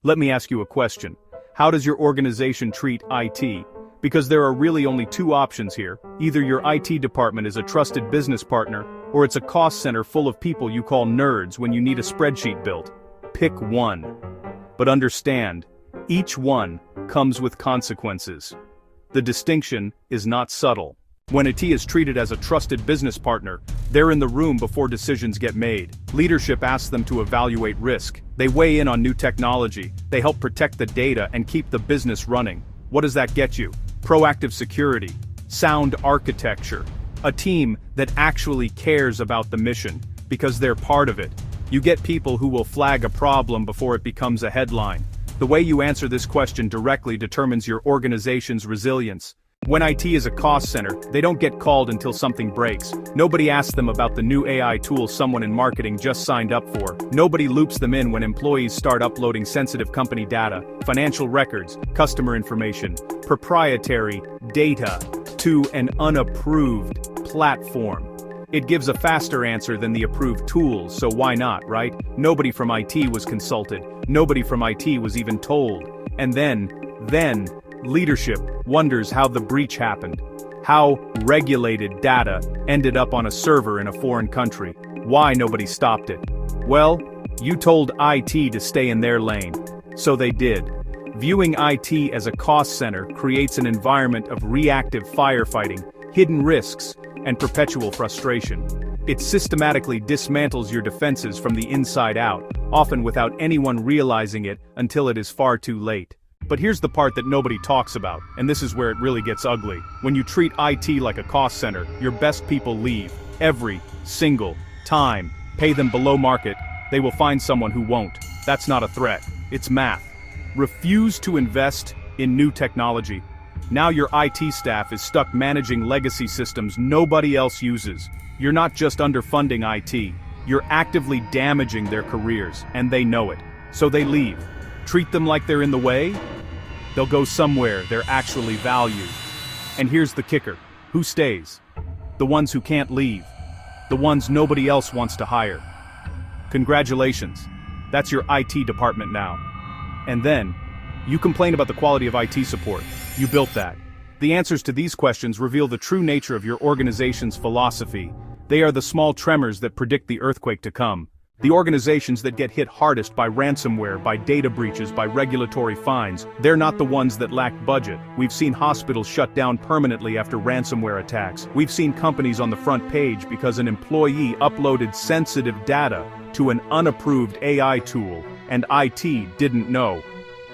Let me ask you a question. How does your organization treat IT? Because there are really only two options here. Either your IT department is a trusted business partner, or it's a cost center full of people you call nerds when you need a spreadsheet built. Pick one. But understand, each one comes with consequences. The distinction is not subtle. When IT is treated as a trusted business partner, they're in the room before decisions get made. Leadership asks them to evaluate risk. They weigh in on new technology. They help protect the data and keep the business running. What does that get you? Proactive security, sound architecture, a team that actually cares about the mission, because they're part of it. You get people who will flag a problem before it becomes a headline. The way you answer this question directly determines your organization's resilience. When IT is a cost center, they don't get called until something breaks. Nobody asks them about the new AI tool someone in marketing just signed up for. Nobody loops them in when employees start uploading sensitive company data, financial records, customer information, proprietary data to an unapproved platform. It gives a faster answer than the approved tools, so why not, right? Nobody from IT was consulted. Nobody from IT was even told. And then, leadership wonders how the breach happened. How regulated data ended up on a server in a foreign country. Why nobody stopped it. Well, you told IT to stay in their lane. So they did. Viewing IT as a cost center creates an environment of reactive firefighting, hidden risks, and perpetual frustration. It systematically dismantles your defenses from the inside out, often without anyone realizing it until it is far too late. But here's the part that nobody talks about, and this is where it really gets ugly. When you treat IT like a cost center, your best people leave. Every single time. Pay them below market, they will find someone who won't. That's not a threat, it's math. Refuse to invest in new technology. Now your IT staff is stuck managing legacy systems nobody else uses. You're not just underfunding IT, you're actively damaging their careers, and they know it. So they leave. Treat them like they're in the way? They'll go somewhere they're actually valued. And here's the kicker. Who stays? The ones who can't leave. The ones nobody else wants to hire. Congratulations. That's your IT department now. And then, you complain about the quality of IT support. You built that. The answers to these questions reveal the true nature of your organization's philosophy. They are the small tremors that predict the earthquake to come. The organizations that get hit hardest by ransomware, by data breaches, by regulatory fines, they're not the ones that lack budget. We've seen hospitals shut down permanently after ransomware attacks. We've seen companies on the front page because an employee uploaded sensitive data to an unapproved AI tool, and IT didn't know.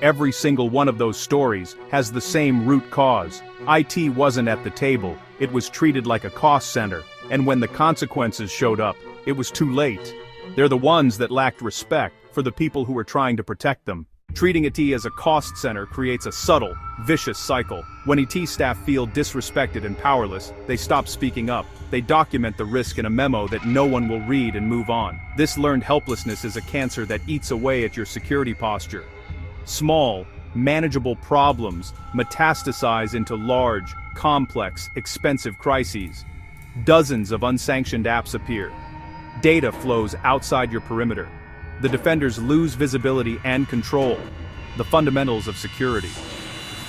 Every single one of those stories has the same root cause. IT wasn't at the table, it was treated like a cost center, and when the consequences showed up, it was too late. They're the ones that lacked respect for the people who were trying to protect them. Treating IT as a cost center creates a subtle, vicious cycle. When IT staff feel disrespected and powerless, they stop speaking up. They document the risk in a memo that no one will read and move on. This learned helplessness is a cancer that eats away at your security posture. Small, manageable problems metastasize into large, complex, expensive crises. Dozens of unsanctioned apps appear. Data flows outside your perimeter. The defenders lose visibility and control. The fundamentals of security.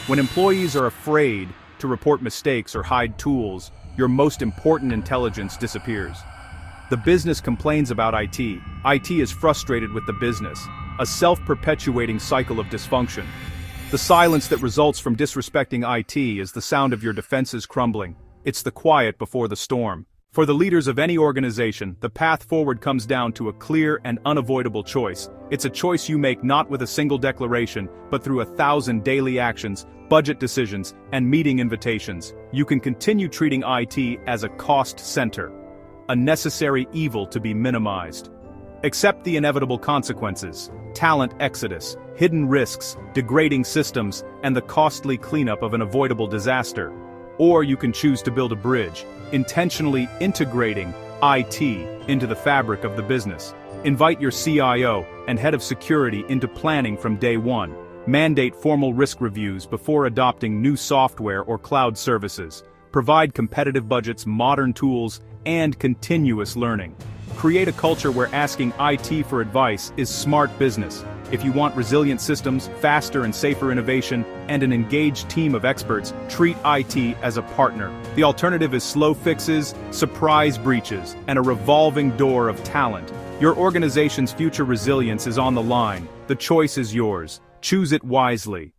When employees are afraid to report mistakes or hide tools, your most important intelligence disappears. The business complains about IT. IT is frustrated with the business. A self-perpetuating cycle of dysfunction. The silence that results from disrespecting IT is the sound of your defenses crumbling. It's the quiet before the storm. For the leaders of any organization, the path forward comes down to a clear and unavoidable choice. It's a choice you make not with a single declaration, but through 1,000 daily actions, budget decisions, and meeting invitations. You can continue treating IT as a cost center, a necessary evil to be minimized. Accept the inevitable consequences: talent exodus, hidden risks, degrading systems, and the costly cleanup of an avoidable disaster. Or you can choose to build a bridge, intentionally integrating IT into the fabric of the business. Invite your CIO and head of security into planning from day one. Mandate formal risk reviews before adopting new software or cloud services. Provide competitive budgets, modern tools, and continuous learning. Create a culture where asking IT for advice is smart business. If you want resilient systems, faster and safer innovation, and an engaged team of experts, treat IT as a partner. The alternative is slow fixes, surprise breaches, and a revolving door of talent. Your organization's future resilience is on the line. The choice is yours. Choose it wisely.